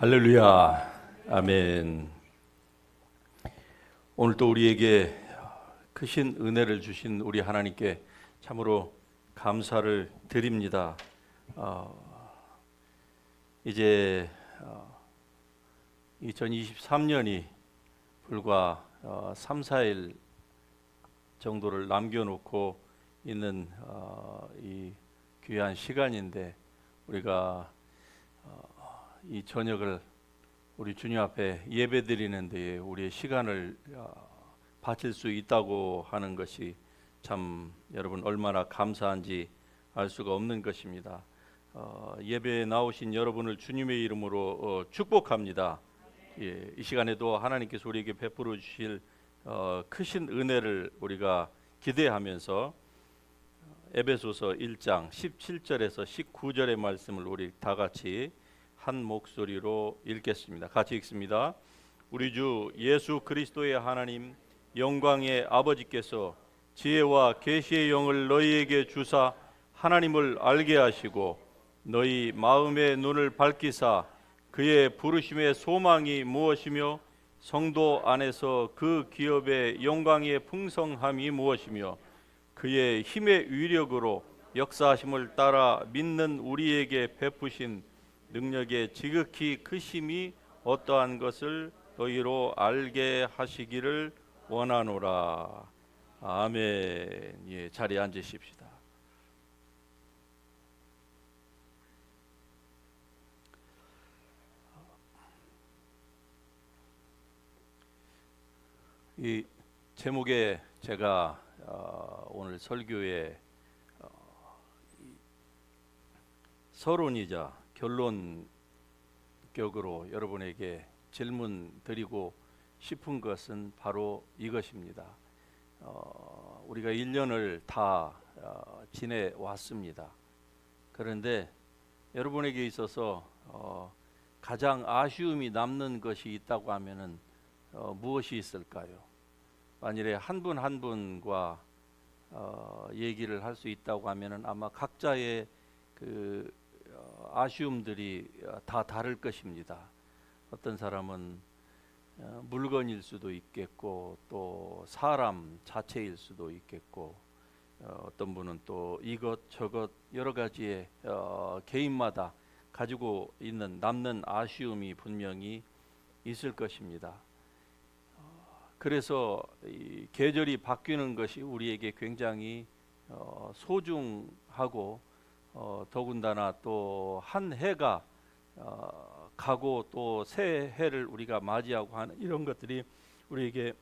할렐루야, 아멘. 오늘도 우리에게 크신 은혜를 주신 우리 하나님께 참으로 감사를 드립니다. 이제 2023년이 불과 3, 4일 정도를 남겨놓고 있는 이 귀한 시간인데, 우리가 이 저녁을 우리 주님 앞에 예배드리는 데에 우리의 시간을 바칠 수 있다고 하는 것이 참 여러분 얼마나 감사한지 알 수가 없는 것입니다. 예배에 나오신 여러분을 주님의 이름으로 축복합니다. 예, 이 시간에도 하나님께서 우리에게 베풀어 주실 크신 은혜를 우리가 기대하면서 에베소서 1장 17절에서 19절의 말씀을 우리 다 같이 한 목소리로 읽겠습니다. 같이 읽습니다. 우리 주 예수 그리스도의 하나님 영광의 아버지께서 지혜와 계시의 영을 너희에게 주사 하나님을 알게 하시고 너희 마음의 눈을 밝히사 그의 부르심의 소망이 무엇이며 성도 안에서 그 기업의 영광의 풍성함이 무엇이며 그의 힘의 위력으로 역사하심을 따라 믿는 우리에게 베푸신 능력의 지극히 크심이 어떠한 것을 너희로 알게 하시기를 원하노라. 아멘. 예, 자리에 앉으십시다. 이 제목에 제가 오늘 설교의 서론이자 결론격으로 여러분에게 질문 드리고 싶은 것은 바로 이것입니다. 우리가 1년을 다 지내왔습니다. 그런데 여러분에게 있어서 가장 아쉬움이 남는 것이 있다고 하면은 무엇이 있을까요? 만일에 한 분 한 분과 얘기를 할 수 있다고 하면은 아마 각자의 그 아쉬움들이 다 다를 것입니다. 어떤 사람은 물건일 수도 있겠고 또 사람 자체일 수도 있겠고 어떤 분은 또 이것 저것 여러 가지의 개인마다 가지고 있는 남는 아쉬움이 분명히 있을 것입니다. 그래서 이 계절이 바뀌는 것이 우리에게 굉장히 소중하고 더군다나 또 한 해가 가고 또 새 해를 우리가 맞이하고 하는 이런 것들이 우리에게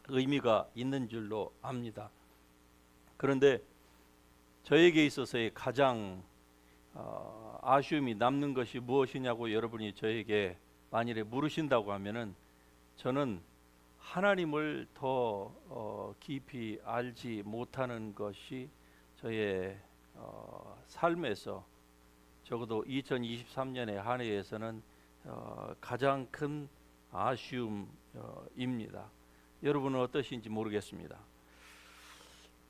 의미가 있는 줄로 압니다. 그런데 저에게 있어서의 가장 아쉬움이 남는 것이 무엇이냐고 여러분이 저에게 만일에 물으신다고 하면은 저는 하나님을 더 깊이 알지 못하는 것이 저의 삶에서 적어도 2023년의 한 해에서는 가장 큰 아쉬움입니다. 여러분은 어떠신지 모르겠습니다.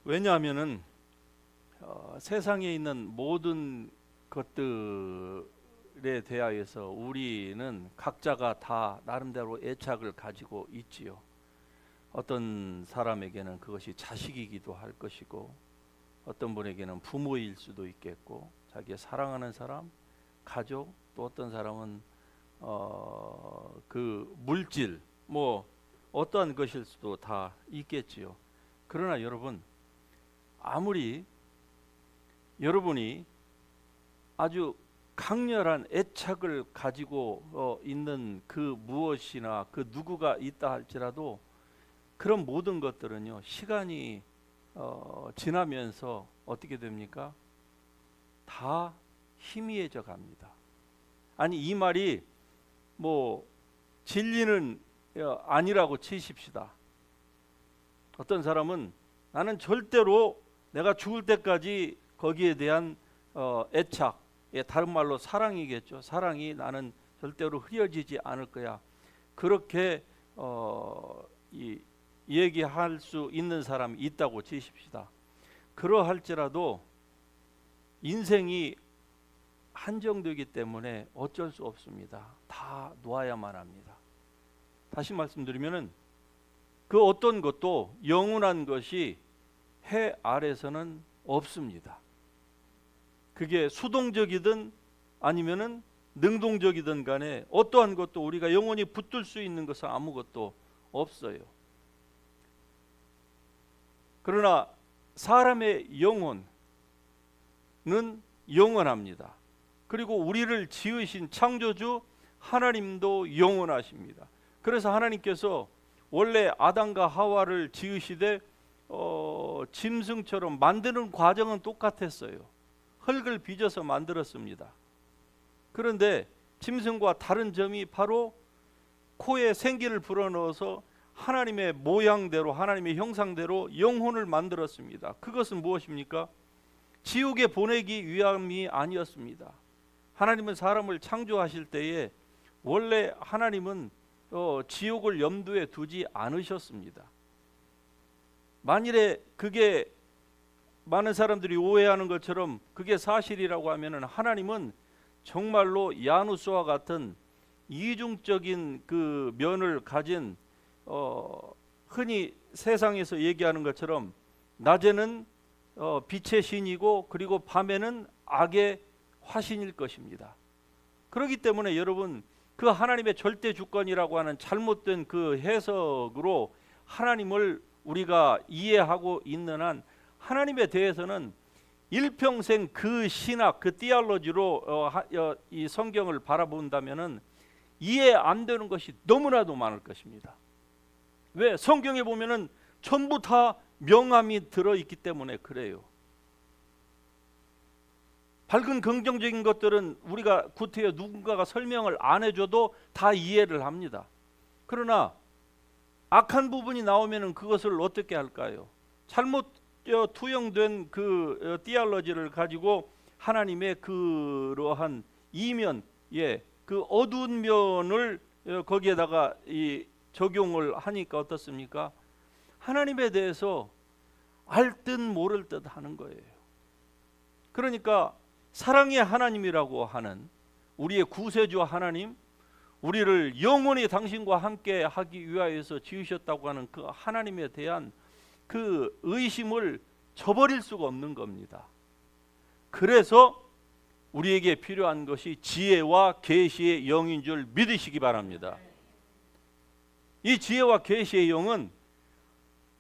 왜냐하면은 세상에 있는 모든 것들에 대하여서 우리는 각자가 다 나름대로 애착을 가지고 있지요. 어떤 사람에게는 그것이 자식이기도 할 것이고 어떤 분에게는 부모일 수도 있겠고 자기의 사랑하는 사람, 가족, 또 어떤 사람은 그 물질, 뭐 어떠한 것일 수도 다 있겠지요. 그러나 여러분, 아무리 여러분이 아주 강렬한 애착을 가지고 있는 그 무엇이나 그 누구가 있다 할지라도 그런 모든 것들은요, 시간이 지나면서 어떻게 됩니까? 다 희미해져 갑니다. 아니, 이 말이 뭐 진리는 아니라고 치십시다. 어떤 사람은 나는 절대로 내가 죽을 때까지 거기에 대한 애착, 다른 말로 사랑이겠죠. 사랑이 나는 절대로 흐려지지 않을 거야. 그렇게 얘기할 수 있는 사람이 있다고 치십시다. 그러할지라도 인생이 한정되기 때문에 어쩔 수 없습니다. 다 놓아야만 합니다. 다시 말씀드리면은 그 어떤 것도 영원한 것이 해 아래서는 없습니다. 그게 수동적이든 아니면은 능동적이든 간에 어떠한 것도 우리가 영원히 붙들 수 있는 것은 아무것도 없어요. 그러나 사람의 영혼은 영원합니다. 그리고 우리를 지으신 창조주 하나님도 영원하십니다. 그래서 하나님께서 원래 아담과 하와를 지으시되 짐승처럼 만드는 과정은 똑같았어요. 흙을 빚어서 만들었습니다. 그런데 짐승과 다른 점이 바로 코에 생기를 불어넣어서 하나님의 모양대로 하나님의 형상대로 영혼을 만들었습니다. 그것은 무엇입니까? 지옥에 보내기 위함이 아니었습니다. 하나님은 사람을 창조하실 때에 원래 하나님은 지옥을 염두에 두지 않으셨습니다. 만일에 그게 많은 사람들이 오해하는 것처럼 그게 사실이라고 하면은 하나님은 정말로 야누스와 같은 이중적인 그 면을 가진 흔히 세상에서 얘기하는 것처럼 낮에는 빛의 신이고 그리고 밤에는 악의 화신일 것입니다. 그렇기 때문에 여러분 그 하나님의 절대 주권이라고 하는 잘못된 그 해석으로 하나님을 우리가 이해하고 있는 한 하나님에 대해서는 일평생 그 신학 그 티올로지로 이 성경을 바라본다면은 이해 안 되는 것이 너무나도 많을 것입니다. 왜? 성경에 보면은 전부 다 명암이 들어있기 때문에 그래요. 밝은 긍정적인 것들은 우리가 구태여 누군가가 설명을 안 해줘도 다 이해를 합니다. 그러나 악한 부분이 나오면은 그것을 어떻게 할까요? 잘못 투영된 그 티올로지를 가지고 하나님의 그러한 이면, 그 어두운 면을 거기에다가 이 적용을 하니까 어떻습니까? 하나님에 대해서 알 듯 모를 듯 하는 거예요. 그러니까 사랑의 하나님이라고 하는 우리의 구세주 하나님, 우리를 영원히 당신과 함께 하기 위하여서 지으셨다고 하는 그 하나님에 대한 그 의심을 저버릴 수가 없는 겁니다. 그래서 우리에게 필요한 것이 지혜와 계시의 영인 줄 믿으시기 바랍니다. 이 지혜와 계시의 영은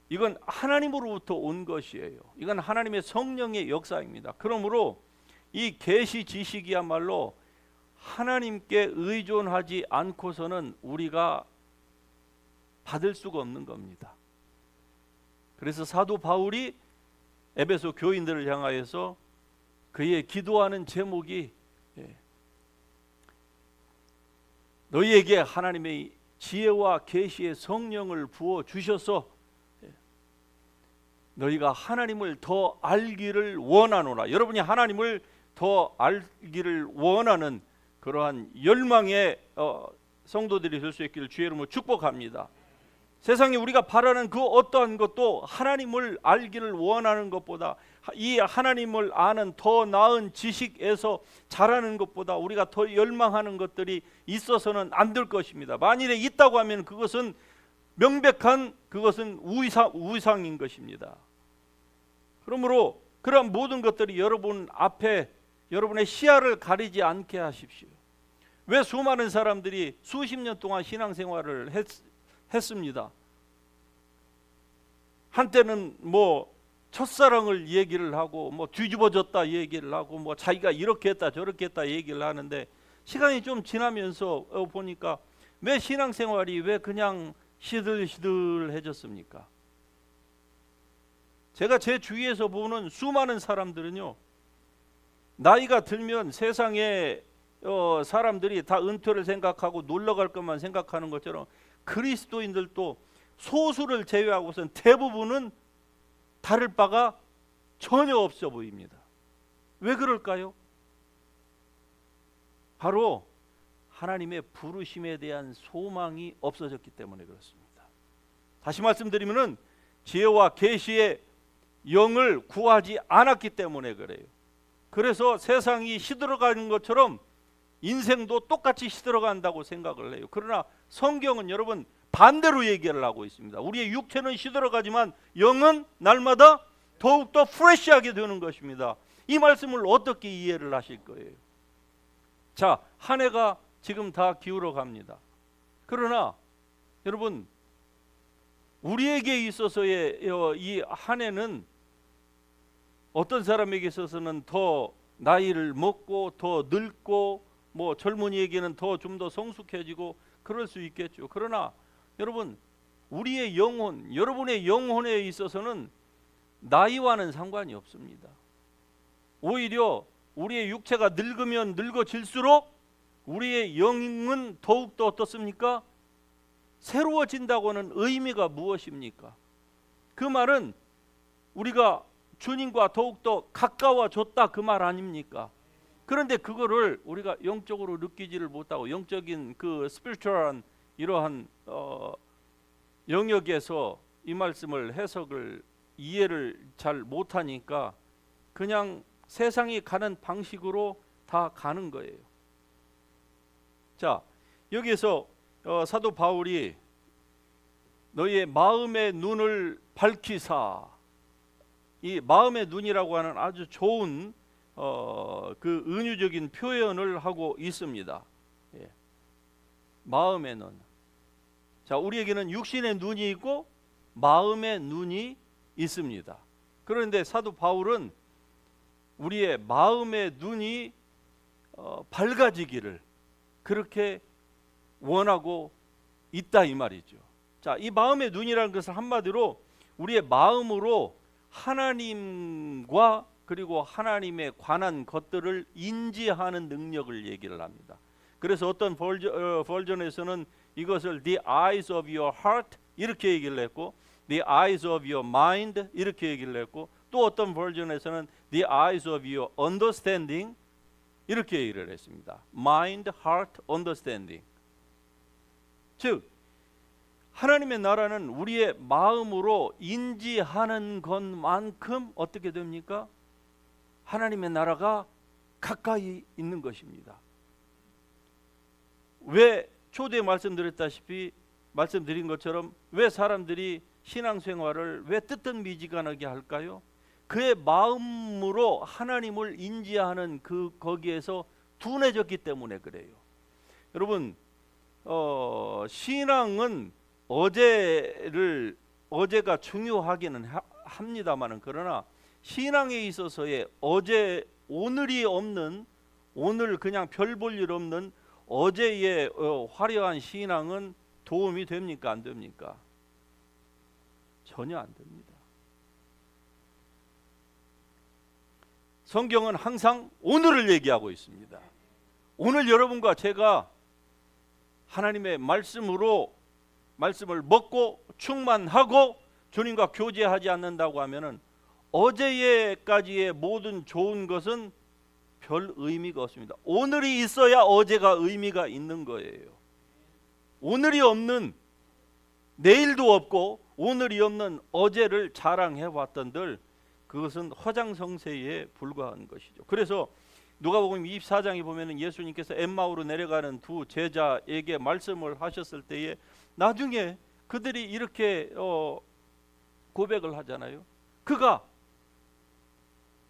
이건 하나님으로부터 온 것이에요. 이건 하나님의 성령의 역사입니다. 그러므로 이 계시 지식이야말로 하나님께 의존하지 않고서는 우리가 받을 수가 없는 겁니다. 그래서 사도 바울이 에베소 교인들을 향하여서 그의 기도하는 제목이 너희에게 하나님의 지혜와 계시의 성령을 부어 주셔서 너희가 하나님을 더 알기를 원하노라. 여러분이 하나님을 더 알기를 원하는 그러한 열망의 성도들이 될 수 있기를 주의 이름으로 축복합니다. 세상에 우리가 바라는 그 어떠한 것도 하나님을 알기를 원하는 것보다 이 하나님을 아는 더 나은 지식에서 자라는 것보다 우리가 더 열망하는 것들이 있어서는 안 될 것입니다. 만일에 있다고 하면 그것은 명백한 그것은 우상인 것입니다. 그러므로 그런 모든 것들이 여러분 앞에 여러분의 시야를 가리지 않게 하십시오. 왜 수많은 사람들이 수십 년 동안 신앙생활을 했습니다. 한때는 뭐 첫사랑을 얘기를 하고 뭐 뒤집어졌다 얘기를 하고 뭐 자기가 이렇게 했다 저렇게 했다 얘기를 하는데 시간이 좀 지나면서 보니까 왜 신앙생활이 왜 그냥 시들시들해졌습니까? 제가 제 주위에서 보는 수많은 사람들은요, 나이가 들면 세상에 사람들이 다 은퇴를 생각하고 놀러갈 것만 생각하는 것처럼 그리스도인들도 소수를 제외하고선 대부분은 다를 바가 전혀 없어 보입니다. 왜 그럴까요? 바로 하나님의 부르심에 대한 소망이 없어졌기 때문에 그렇습니다. 다시 말씀드리면은 지혜와 계시의 영을 구하지 않았기 때문에 그래요. 그래서 세상이 시들어가는 것처럼 인생도 똑같이 시들어간다고 생각을 해요. 그러나 성경은 여러분 반대로 얘기를 하고 있습니다. 우리의 육체는 시들어가지만 영은 날마다 더욱더 프레시하게 되는 것입니다. 이 말씀을 어떻게 이해를 하실 거예요? 자, 한 해가 지금 다 기울어 갑니다. 그러나 여러분 우리에게 있어서의 이 한 해는 어떤 사람에게 있어서는 더 나이를 먹고 더 늙고 뭐 젊은이에게는 좀 더 성숙해지고 그럴 수 있겠죠. 그러나 여러분 우리의 영혼, 여러분의 영혼에 있어서는 나이와는 상관이 없습니다. 오히려 우리의 육체가 늙으면 늙어질수록 우리의 영은 더욱더 어떻습니까? 새로워진다고는 의미가 무엇입니까? 그 말은 우리가 주님과 더욱더 가까워졌다 그 말 아닙니까? 그런데 그거를 우리가 영적으로 느끼지를 못하고 영적인 그 스피리추얼한 이러한 영역에서 이 말씀을 해석을 이해를 잘 못하니까 그냥 세상이 가는 방식으로 다 가는 거예요. 자, 여기에서 사도 바울이 너희의 마음의 눈을 밝히사, 이 마음의 눈이라고 하는 아주 좋은 그 은유적인 표현을 하고 있습니다. 예. 마음의 눈. 자, 우리에게는 육신의 눈이 있고 마음의 눈이 있습니다. 그런데 사도 바울은 우리의 마음의 눈이 밝아지기를 그렇게 원하고 있다 이 말이죠. 자, 이 마음의 눈이라는 것은 한마디로 우리의 마음으로 하나님과 그리고 하나님에 관한 것들을 인지하는 능력을 얘기를 합니다. 그래서 어떤 버전에서는 이것을 the eyes of your heart 이렇게 얘기를 했고 the eyes of your mind 이렇게 얘기를 했고 또 어떤 버전에서는 the eyes of your understanding 이렇게 얘기를 했습니다. mind, heart, understanding. 즉 하나님의 나라는 우리의 마음으로 인지하는 것만큼 어떻게 됩니까? 하나님의 나라가 가까이 있는 것입니다. 왜 초대에 말씀드린 것처럼 왜 사람들이 신앙생활을 왜 뜨뜻미지근하게 할까요? 그의 마음으로 하나님을 인지하는 거기에서 둔해졌기 때문에 그래요. 여러분 신앙은 어제가 중요하기는 합니다만은 그러나 신앙에 있어서의 오늘이 없는 오늘 그냥 별 볼 일 없는 어제의 화려한 신앙은 도움이 됩니까? 안 됩니까? 전혀 안 됩니다. 성경은 항상 오늘을 얘기하고 있습니다. 오늘 여러분과 제가 하나님의 말씀을 먹고 충만하고 주님과 교제하지 않는다고 하면은 어제까지의 모든 좋은 것은 별 의미가 없습니다. 오늘이 있어야 어제가 의미가 있는 거예요. 오늘이 없는 내일도 없고 오늘이 없는 어제를 자랑해 왔던들 그것은 허장성세에 불과한 것이죠. 그래서 누가복음 24장에 보면은 예수님께서 엠마오로 내려가는 두 제자에게 말씀을 하셨을 때에 나중에 그들이 이렇게 고백을 하잖아요. 그가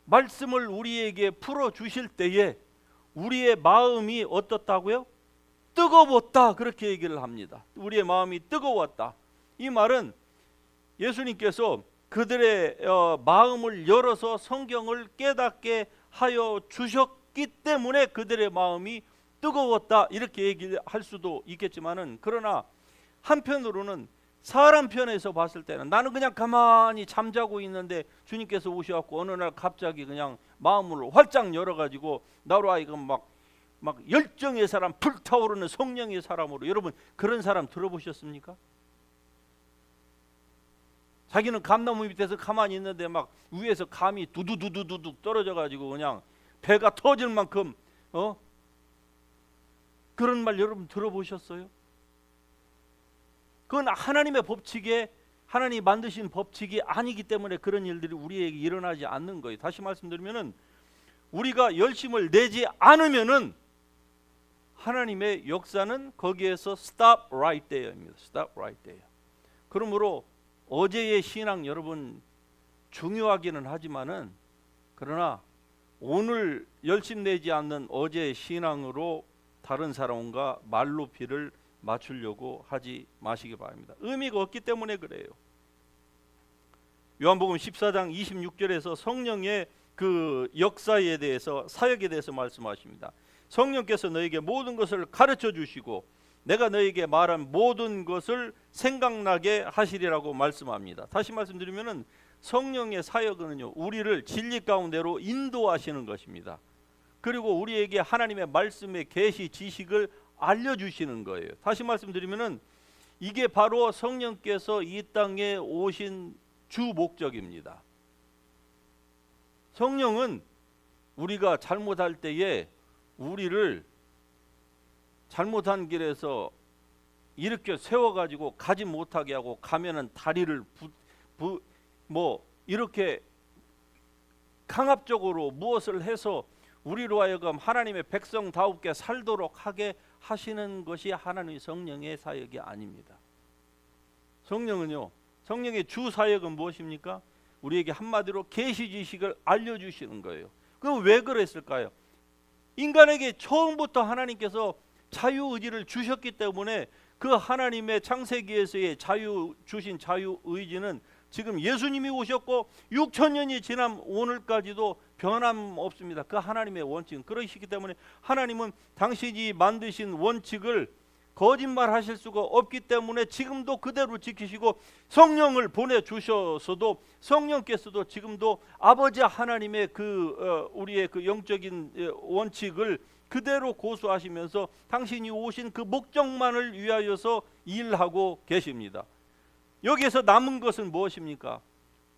말씀을 우리에게 풀어 주실 때에 우리의 마음이 어떻다고요? 뜨거웠다 그렇게 얘기를 합니다. 우리의 마음이 뜨거웠다. 이 말은 예수님께서 그들의 마음을 열어서 성경을 깨닫게 하여 주셨기 때문에 그들의 마음이 뜨거웠다 이렇게 얘기할 수도 있겠지만은 그러나 한편으로는 사람 편에서 봤을 때는 나는 그냥 가만히 잠자고 있는데 주님께서 오셔갖고 어느 날 갑자기 그냥 마음을 활짝 열어가지고 나로 하여금 막 열정의 사람 불타오르는 성령의 사람으로 여러분 그런 사람 들어보셨습니까? 자기는 감나무 밑에서 가만히 있는데 막 위에서 감이 두두두두둑 떨어져가지고 그냥 배가 터질 만큼 그런 말 여러분 들어보셨어요? 그건 하나님의 법칙에 하나님이 만드신 법칙이 아니기 때문에 그런 일들이 우리에게 일어나지 않는 거예요. 다시 말씀드리면은 우리가 열심을 내지 않으면은 하나님의 역사는 거기에서 stop right there입니다. stop right there. 그러므로 어제의 신앙 여러분 중요하기는 하지만은 그러나 오늘 열심 내지 않는 어제의 신앙으로 다른 사람과 말높이를 맞추려고 하지 마시기 바랍니다. 의미가 없기 때문에 그래요. 요한복음 14장 26절에서 성령의 그 역사에 대해서, 사역에 대해서 말씀하십니다. 성령께서 너에게 모든 것을 가르쳐 주시고 내가 너에게 말한 모든 것을 생각나게 하시리라고 말씀합니다. 다시 말씀드리면은 성령의 사역은요, 우리를 진리 가운데로 인도하시는 것입니다. 그리고 우리에게 하나님의 말씀의 계시 지식을 알려주시는 거예요. 다시 말씀드리면은 이게 바로 성령께서 이 땅에 오신 주 목적입니다. 성령은 우리가 잘못할 때에 우리를 잘못한 길에서 일으켜 세워가지고 가지 못하게 하고, 가면은 다리를 이렇게 강압적으로 무엇을 해서 우리로 하여금 하나님의 백성다우게 살도록 하게 하시는 것이 하나님의 성령의 사역이 아닙니다. 성령은요, 성령의 주 사역은 무엇입니까? 우리에게 한마디로 계시 지식을 알려주시는 거예요. 그럼 왜 그랬을까요? 인간에게 처음부터 하나님께서 자유의지를 주셨기 때문에 그 하나님의 창세기에서의 주신 자유의지는 지금 예수님이 오셨고 6,000년이 지난 오늘까지도 변함없습니다. 그 하나님의 원칙은 그러시기 때문에 하나님은 당신이 만드신 원칙을 거짓말하실 수가 없기 때문에 지금도 그대로 지키시고, 성령을 보내주셔서도 성령께서도 지금도 아버지 하나님의 우리의 그 영적인 원칙을 그대로 고수하시면서 당신이 오신 그 목적만을 위하여서 일하고 계십니다. 여기에서 남은 것은 무엇입니까?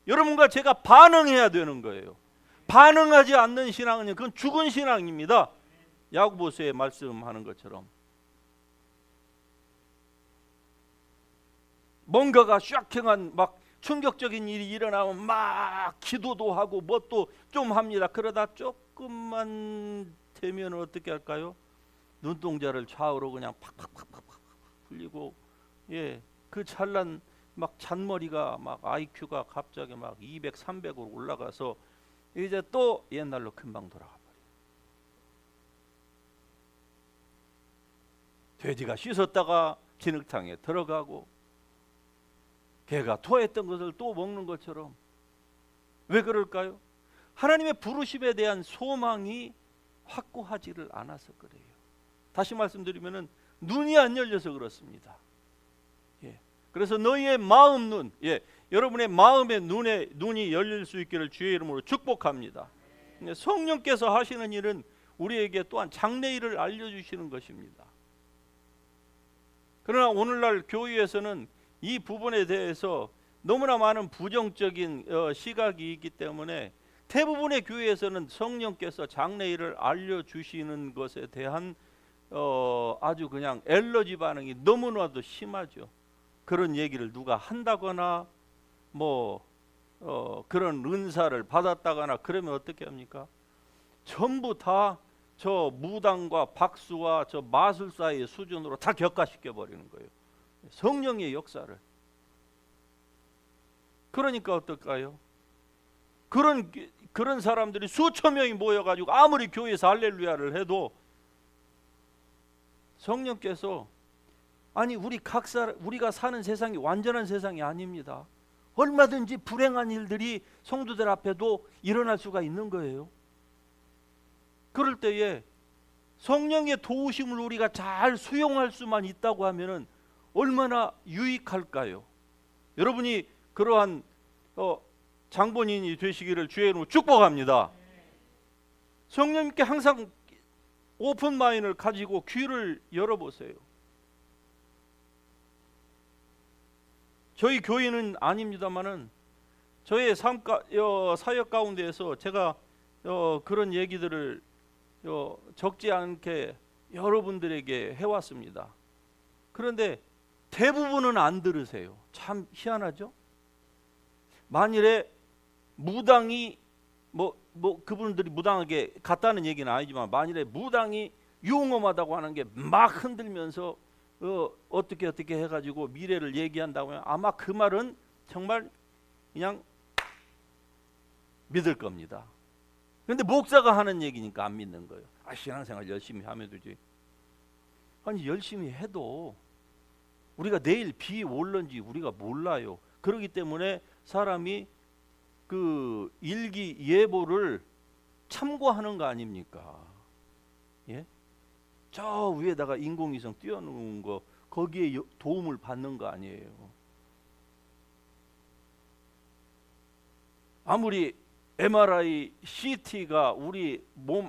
여러분과 제가 반응해야 되는 거예요. 반응하지 않는 신앙은 그건 죽은 신앙입니다. 야고보서에 말씀하는 것처럼 뭔가가 쇼킹한 막 충격적인 일이 일어나면 막 기도도 하고 뭣도 좀 합니다. 그러다 조금만 되면 어떻게 할까요? 눈동자를 좌우로 그냥 팍팍팍팍 풀리고, 그 찰난 막 잔머리가 막 IQ가 갑자기 막 200, 300으로 올라가서 이제 또 옛날로 금방 돌아가 버려요. 돼지가 씻었다가 진흙탕에 들어가고 개가 토했던 것을 또 먹는 것처럼. 왜 그럴까요? 하나님의 부르심에 대한 소망이 확고하지를 않아서 그래요. 다시 말씀드리면은 눈이 안 열려서 그렇습니다. 그래서 너희의 마음 눈, 여러분의 마음의 눈이 열릴 수 있기를 주의 이름으로 축복합니다. 성령께서 하시는 일은 우리에게 또한 장래일을 알려주시는 것입니다. 그러나 오늘날 교회에서는 이 부분에 대해서 너무나 많은 부정적인 시각이 있기 때문에 대부분의 교회에서는 성령께서 장래일을 알려주시는 것에 대한 아주 그냥 엘러지 반응이 너무나도 심하죠. 그런 얘기를 누가 한다거나 그런 은사를 받았다거나 그러면 어떻게 합니까? 전부 다 저 무당과 박수와 저 마술사의 수준으로 다 격화시켜 버리는 거예요. 성령의 역사를. 그러니까 어떨까요? 그런 사람들이 수천 명이 모여가지고 아무리 교회에서 할렐루야를 해도 성령께서 우리가 사는 세상이 완전한 세상이 아닙니다. 얼마든지 불행한 일들이 성도들 앞에도 일어날 수가 있는 거예요. 그럴 때에 성령의 도우심을 우리가 잘 수용할 수만 있다고 하면은 얼마나 유익할까요? 여러분이 그러한 장본인이 되시기를 주의 이름으로 축복합니다. 성령님께 항상 오픈 마인드를 가지고 귀를 열어보세요. 저희 교인은 아닙니다만은 저의 사역 가운데에서 제가 그런 얘기들을 적지 않게 여러분들에게 해왔습니다. 그런데 대부분은 안 들으세요. 참 희한하죠? 만일에 무당이 뭐 그분들이 무당하게 갔다는 얘기는 아니지만 만일에 무당이 용험하다고 하는 게 막 흔들면서 어떻게 해가지고 미래를 얘기한다고 하면 아마 그 말은 정말 그냥 믿을 겁니다. 그런데 목사가 하는 얘기니까 안 믿는 거예요. 신앙생활 열심히 하면 되지. 아니 열심히 해도 우리가 내일 비 올런지 우리가 몰라요. 그렇기 때문에 사람이 그 일기예보를 참고하는 거 아닙니까? 예? 저 위에다가 인공위성 띄워놓은 거 거기에 도움을 받는 거 아니에요. 아무리 MRI, CT가 우리 몸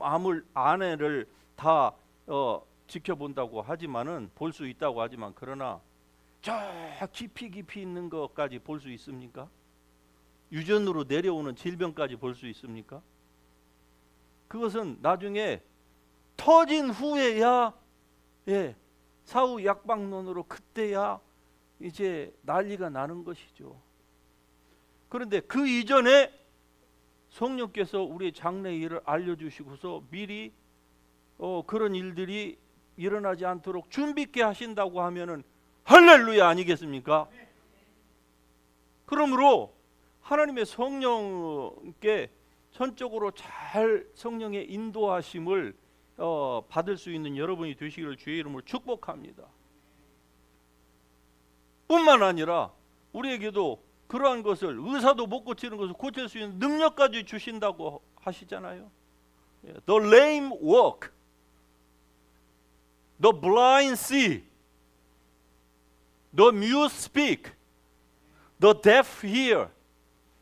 안에를 다 지켜본다고 하지만은 볼 수 있다고 하지만 그러나 저 깊이 있는 것까지 볼 수 있습니까? 유전으로 내려오는 질병까지 볼 수 있습니까? 그것은 나중에 터진 후에야 사후 약방론으로 그때야 이제 난리가 나는 것이죠. 그런데 그 이전에 성령께서 우리의 장래 일을 알려주시고서 미리 그런 일들이 일어나지 않도록 준비케 하신다고 하면은 할렐루야 아니겠습니까? 그러므로 하나님의 성령께 전적으로 잘 성령의 인도하심을 받을 수 있는 여러분이 되시기를 주의 이름으로 축복합니다. 뿐만 아니라 우리에게도 그러한 것을 의사도 못 고치는 것을 고칠 수 있는 능력까지 주신다고 하시잖아요. The lame walk, the blind see, the mute speak, the deaf hear,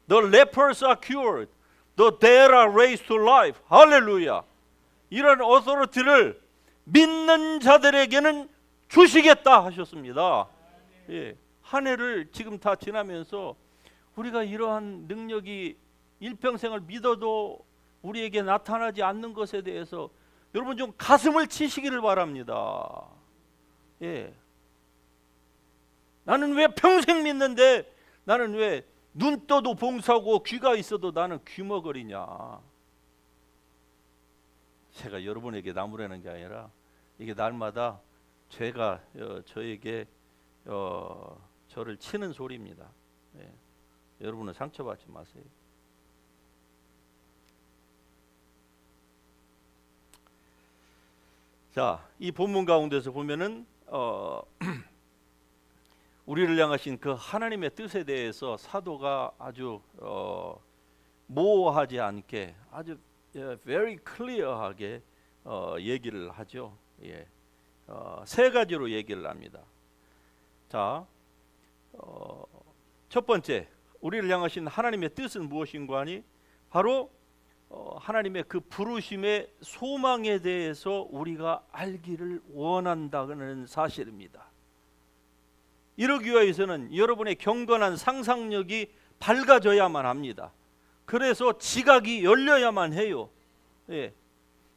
the lepers are cured, the dead are raised to life. 할렐루야. 이런 어서리티를 믿는 자들에게는 주시겠다 하셨습니다. 예. 한 해를 지금 다 지나면서 우리가 이러한 능력이 일평생을 믿어도 우리에게 나타나지 않는 것에 대해서 여러분 좀 가슴을 치시기를 바랍니다. 예. 나는 왜 평생 믿는데 나는 왜 눈 떠도 봉사하고 귀가 있어도 나는 귀머거리냐. 제가 여러분에게 나무라는 게 아니라 이게 날마다 죄가 저에게 저를 치는 소리입니다. 예. 여러분은 상처받지 마세요. 자, 이 본문 가운데서 보면은 우리를 향하신 그 하나님의 뜻에 대해서 사도가 아주 모호하지 않게 아주 very clear하게 얘기를 하죠. 예. 세 가지로 얘기를 합니다. 자, 첫 번째, 우리를 향하신 하나님의 뜻은 무엇인가 하니 바로 하나님의 그 부르심의 소망에 대해서 우리가 알기를 원한다는 사실입니다. 이러기 위해서는 여러분의 경건한 상상력이 밝아져야만 합니다. 그래서 지각이 열려야만 해요. 예.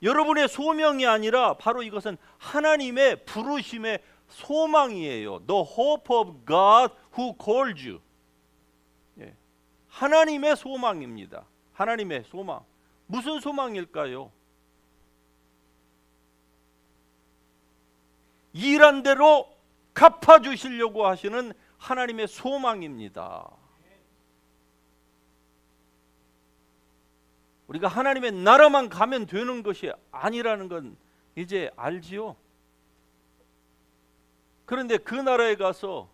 여러분의 소명이 아니라 바로 이것은 하나님의 부르심의 소망이에요. The hope of God who called you. 예. 하나님의 소망입니다. 하나님의 소망. 무슨 소망일까요? 일한 대로 갚아주시려고 하시는 하나님의 소망입니다. 우리가 하나님의 나라만 가면 되는 것이 아니라는 건 이제 알지요. 그런데 그 나라에 가서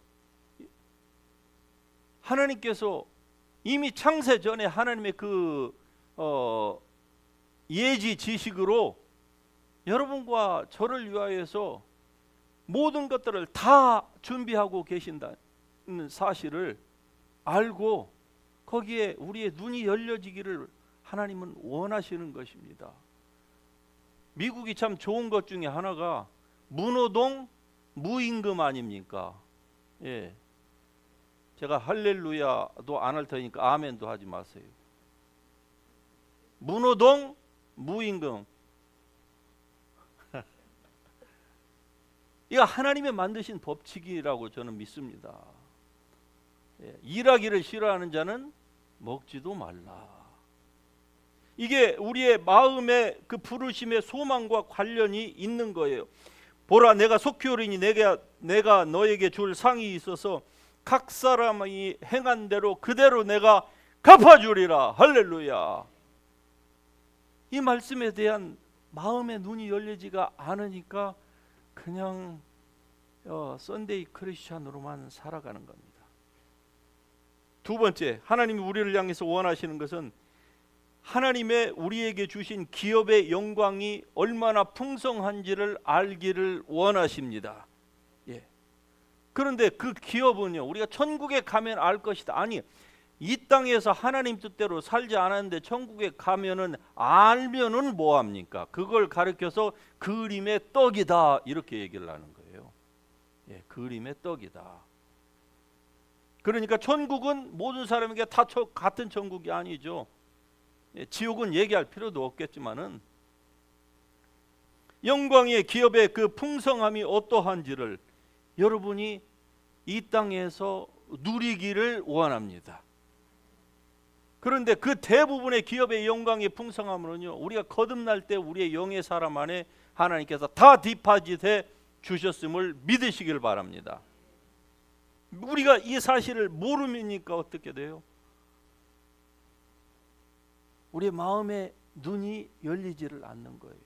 하나님께서 이미 창세 전에 하나님의 그 예지 지식으로 여러분과 저를 위하여서 모든 것들을 다 준비하고 계신다는 사실을 알고 거기에 우리의 눈이 열려지기를 하나님은 원하시는 것입니다. 미국이 참 좋은 것 중에 하나가 무노동 무임금 아닙니까? 예. 제가 할렐루야도 안 할 테니까 아멘도 하지 마세요. 무노동 무임금. 이거 하나님의 만드신 법칙이라고 저는 믿습니다. 예. 일하기를 싫어하는 자는 먹지도 말라. 이게 우리의 마음의 그 부르심의 소망과 관련이 있는 거예요. 보라, 내가 속히 오리니 내가 너에게 줄 상이 있어서 각 사람이 행한 대로 그대로 내가 갚아주리라. 할렐루야. 이 말씀에 대한 마음의 눈이 열리지가 않으니까 그냥 썬데이 크리스찬으로만 살아가는 겁니다. 두 번째, 하나님이 우리를 향해서 원하시는 것은 하나님의 우리에게 주신 기업의 영광이 얼마나 풍성한지를 알기를 원하십니다. 예. 그런데 그 기업은요, 우리가 천국에 가면 알 것이다. 아니, 이 땅에서 하나님 뜻대로 살지 않았는데 천국에 가면은 알면은 뭐 합니까? 그걸 가르쳐서 그림의 떡이다 이렇게 얘기를 하는 거예요. 예, 그림의 떡이다. 그러니까 천국은 모든 사람에게 다 같은 천국이 아니죠. 예, 지옥은 얘기할 필요도 없겠지만은 영광의 기업의 그 풍성함이 어떠한지를 여러분이 이 땅에서 누리기를 원합니다. 그런데 그 대부분의 기업의 영광의 풍성함은요, 우리가 거듭날 때 우리의 영의 사람 안에 하나님께서 다 디파짓해 주셨음을 믿으시길 바랍니다. 우리가 이 사실을 모르니까 어떻게 돼요? 우리의 마음의 눈이 열리지를 않는 거예요.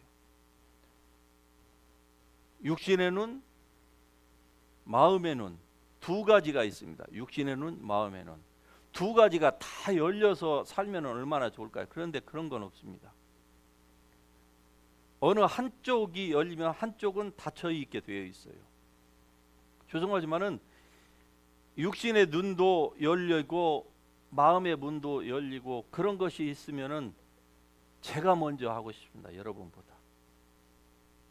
육신의 눈, 마음의 눈, 두 가지가 있습니다. 육신의 눈, 마음의 눈. 두 가지가 다 열려서 살면 얼마나 좋을까요? 그런데 그런 건 없습니다. 어느 한쪽이 열리면 한쪽은 닫혀 있게 되어 있어요. 죄송하지만은 육신의 눈도 열리고 마음의 문도 열리고 그런 것이 있으면은 제가 먼저 하고 싶습니다. 여러분보다.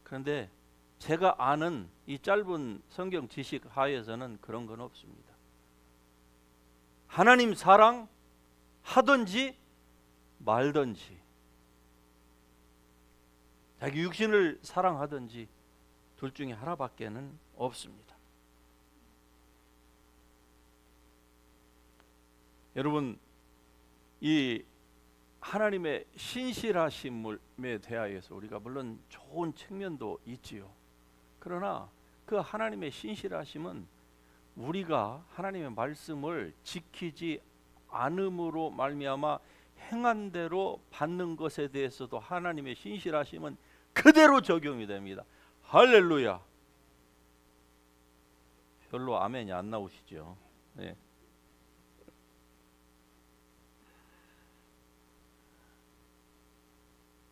그런데 제가 아는 이 짧은 성경 지식 하에서는 그런 건 없습니다. 하나님 사랑 하든지 말든지, 자기 육신을 사랑하든지 둘 중에 하나밖에는 없습니다. 여러분, 이 하나님의 신실하심에 대하여서 우리가 물론 좋은 측면도 있지요. 그러나 그 하나님의 신실하심은 우리가 하나님의 말씀을 지키지 않음으로 말미암아 행한 대로 받는 것에 대해서도 하나님의 신실하심은 그대로 적용이 됩니다. 할렐루야. 별로 아멘이 안 나오시죠? 네.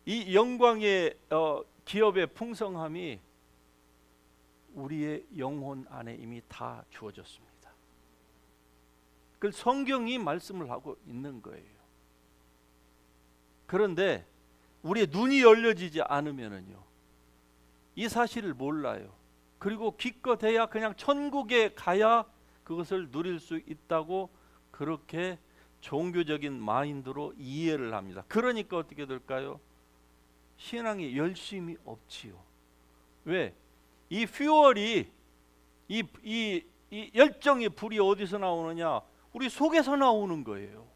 이 영광의 기업의 풍성함이 우리의 영혼 안에 이미 다 주어졌습니다. 그걸 성경이 말씀을 하고 있는 거예요. 그런데 우리의 눈이 열려지지 않으면은요, 이 사실을 몰라요. 그리고 기껏해야 그냥 천국에 가야 그것을 누릴 수 있다고 그렇게 종교적인 마인드로 이해를 합니다. 그러니까 어떻게 될까요? 신앙에 열심이 없지요. 왜? 이 퓨얼이 이 열정의 불이 어디서 나오느냐? 우리 속에서 나오는 거예요.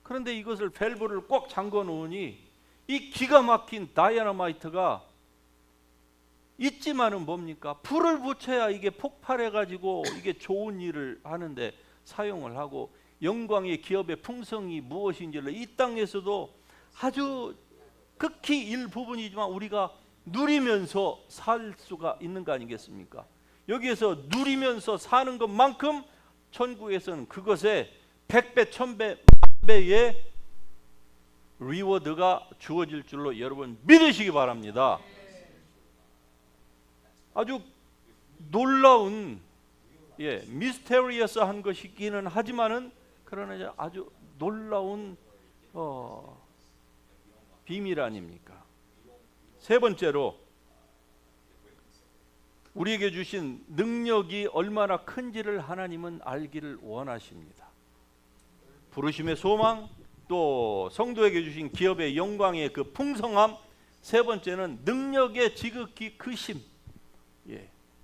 그런데 이것을 밸브를 꽉 잠궈 놓으니 이 기가 막힌 다이너마이트가 있지만은 뭡니까? 불을 붙여야 이게 폭발해 가지고 이게 좋은 일을 하는데 사용을 하고, 영광의 기업의 풍성이 무엇인지를 이 땅에서도 아주 극히 일부분이지만 우리가 누리면서 살 수가 있는 거 아니겠습니까? 여기에서 누리면서 사는 것만큼 천국에서는 그것에 100배, 1000배, 만배의 리워드가 주어질 줄로 여러분 믿으시기 바랍니다. 아주 놀라운, 미스테리어스한 것이기는 하지만은 그러나 아주 놀라운 비밀 아닙니까? 세 번째로, 우리에게 주신 능력이 얼마나 큰지를 하나님은 알기를 원하십니다. 부르심의 소망, 또 성도에게 주신 기업의 영광의 그 풍성함, 세 번째는 능력의 지극히 크심.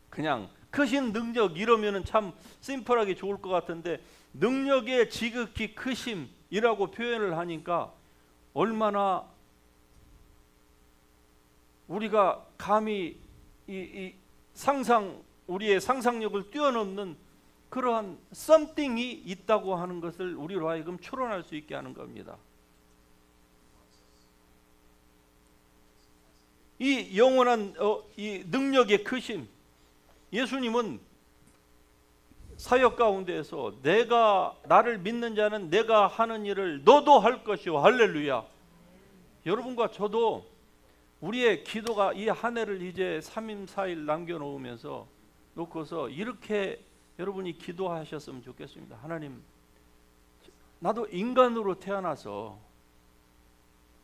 그냥 크신 능력 이러면은 참 심플하게 좋을 것 같은데 능력의 지극히 크심이라고 표현을 하니까 얼마나 우리가 감히 이 우리의 상상력을 뛰어넘는 그러한 something이 있다고 하는 것을 우리로 하여금 추론할 수 있게 하는 겁니다. 이 영원한 이 능력의 크심, 예수님은 사역 가운데에서 내가 나를 믿는 자는 내가 하는 일을 너도 할 것이오. 할렐루야. 여러분과 저도 우리의 기도가 이 한 해를 이제 3일 4일 남겨놓으면서 놓고서 이렇게 여러분이 기도하셨으면 좋겠습니다. 하나님, 나도 인간으로 태어나서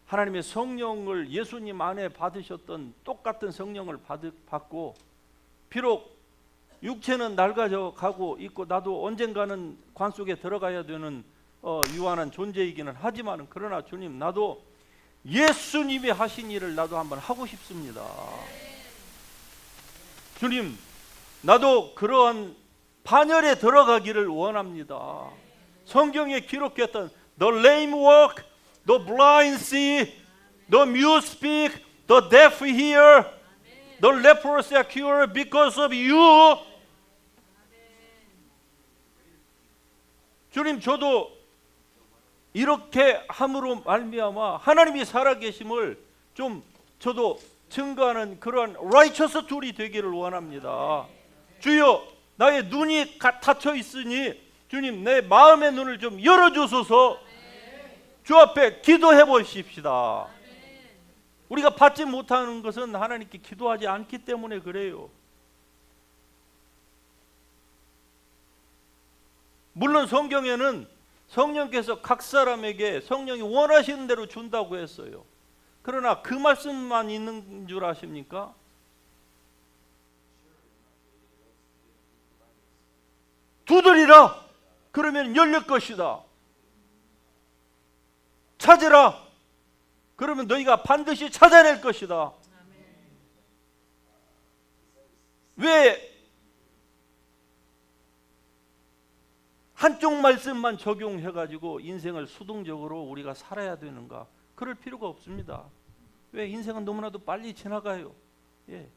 하나님의 성령을 예수님 안에 받으셨던 똑같은 성령을 받고 비록 육체는 낡아져 가고 있고 나도 언젠가는 관 속에 들어가야 되는 유한한 존재이기는 하지만 그러나 주님, 나도 예수님이 하신 일을 나도 한번 하고 싶습니다. 주님, 나도 그러한 반열에 들어가기를 원합니다. 성경에 기록했던 The lame walk, the blind see, the mute speak, the deaf hear, the lepers are cured because of you. 주님, 저도 이렇게 함으로 말미암아 하나님이 살아계심을 좀 저도 증거하는 그러한 righteous tool이 되기를 원합니다. 주여, 나의 눈이 닫혀 있으니 주님, 내 마음의 눈을 좀 열어주소서. 주 앞에 기도해 보십시다. 우리가 받지 못하는 것은 하나님께 기도하지 않기 때문에 그래요. 물론 성경에는 성령께서 각 사람에게 성령이 원하시는 대로 준다고 했어요. 그러나 그 말씀만 있는 줄 아십니까? 두드리라, 그러면 열릴 것이다. 찾으라, 그러면 너희가 반드시 찾아낼 것이다. 왜 한쪽 말씀만 적용해가지고 인생을 수동적으로 우리가 살아야 되는가? 그럴 필요가 없습니다. 왜? 인생은 너무나도 빨리 지나가요. 예.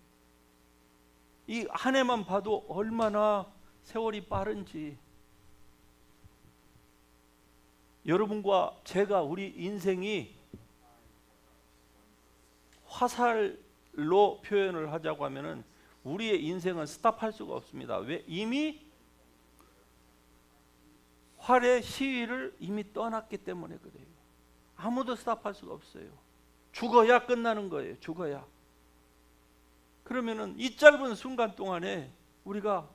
이 한 해만 봐도 얼마나 세월이 빠른지. 여러분과 제가 우리 인생이 화살로 표현을 하자고 하면은 우리의 인생은 스탑할 수가 없습니다. 왜? 이미 활의 시위를 이미 떠났기 때문에 그래요. 아무도 스탑할 수가 없어요. 죽어야 끝나는 거예요. 죽어야. 그러면은 이 짧은 순간 동안에 우리가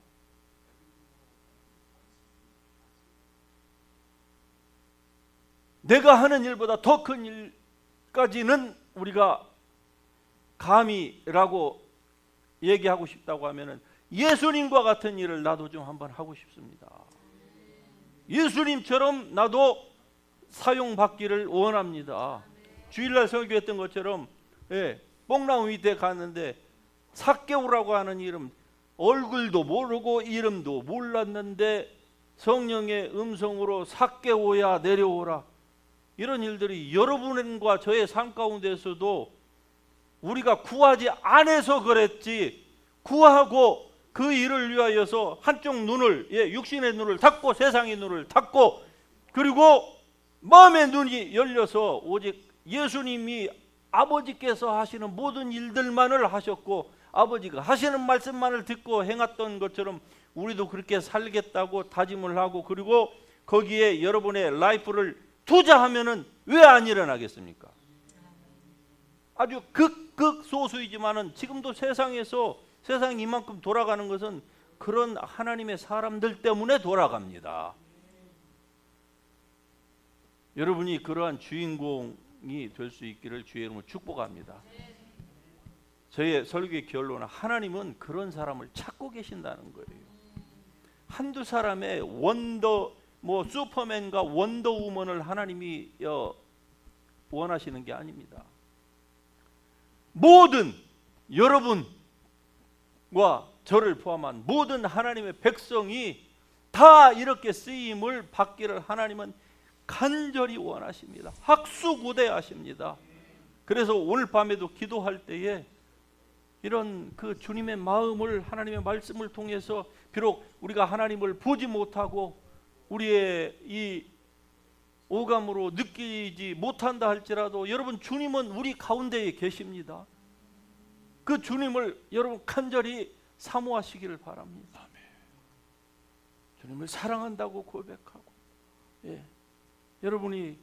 내가 하는 일보다 더 큰 일까지는 우리가 감히라고 얘기하고 싶다고 하면은 예수님과 같은 일을 나도 좀 한번 하고 싶습니다. 예수님처럼 나도 사용받기를 원합니다. 주일날 설교했던 것처럼 뽕나무 밑에 갔는데 삭개오라고 하는 이름, 얼굴도 모르고 이름도 몰랐는데 성령의 음성으로 삭개오야 내려오라. 이런 일들이 여러분과 저의 삶 가운데서도 우리가 구하지 않아서 그랬지, 구하고 그 일을 위하여서 한쪽 눈을, 육신의 눈을 닫고 세상의 눈을 닫고 그리고 마음의 눈이 열려서 오직 예수님이 아버지께서 하시는 모든 일들만을 하셨고 아버지가 하시는 말씀만을 듣고 행했던 것처럼 우리도 그렇게 살겠다고 다짐을 하고 그리고 거기에 여러분의 라이프를 투자하면은 왜 안 일어나겠습니까? 아주 극소수이지만은 지금도 세상에서 세상이 이만큼 돌아가는 것은 그런 하나님의 사람들 때문에 돌아갑니다. 여러분이 그러한 주인공이 될 수 있기를 주의 이름으로 축복합니다. 저의 설교의 결론은 하나님은 그런 사람을 찾고 계신다는 거예요. 한두 사람의 슈퍼맨과 원더우먼을 하나님이 원하시는 게 아닙니다. 모든 여러분과 저를 포함한 모든 하나님의 백성이 다 이렇게 쓰임을 받기를 하나님은 간절히 원하십니다. 학수고대하십니다. 그래서 오늘 밤에도 기도할 때에 이런 그 주님의 마음을 하나님의 말씀을 통해서 비록 우리가 하나님을 보지 못하고 우리의 이 오감으로 느끼지 못한다 할지라도 여러분 주님은 우리 가운데에 계십니다. 그 주님을 여러분 간절히 사모하시기를 바랍니다. 주님을 사랑한다고 고백하고 여러분이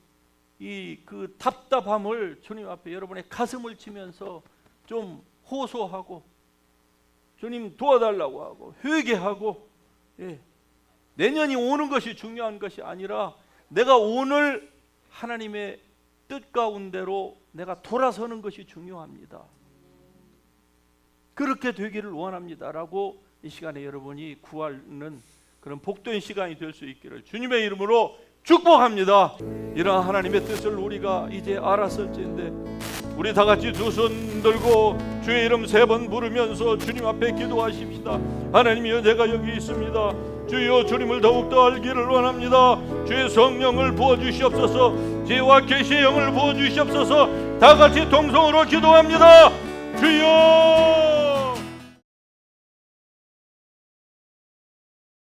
이 그 답답함을 주님 앞에 여러분의 가슴을 치면서 좀 호소하고 주님 도와달라고 하고 회개하고 내년이 오는 것이 중요한 것이 아니라 내가 오늘 하나님의 뜻 가운데로 내가 돌아서는 것이 중요합니다. 그렇게 되기를 원합니다라고 이 시간에 여러분이 구하는 그런 복된 시간이 될 수 있기를 주님의 이름으로 축복합니다. 이러한 하나님의 뜻을 우리가 이제 알았을진데 우리 다 같이 두 손 들고 주의 이름 3번 부르면서 주님 앞에 기도하십시다. 하나님이여, 내가 여기 있습니다. 주여, 주님을 더욱더 알기를 원합니다. 주의 성령을 부어주시옵소서. 지혜와 계시의 영을 부어주시옵소서. 다 같이 동성으로 기도합니다. 주여.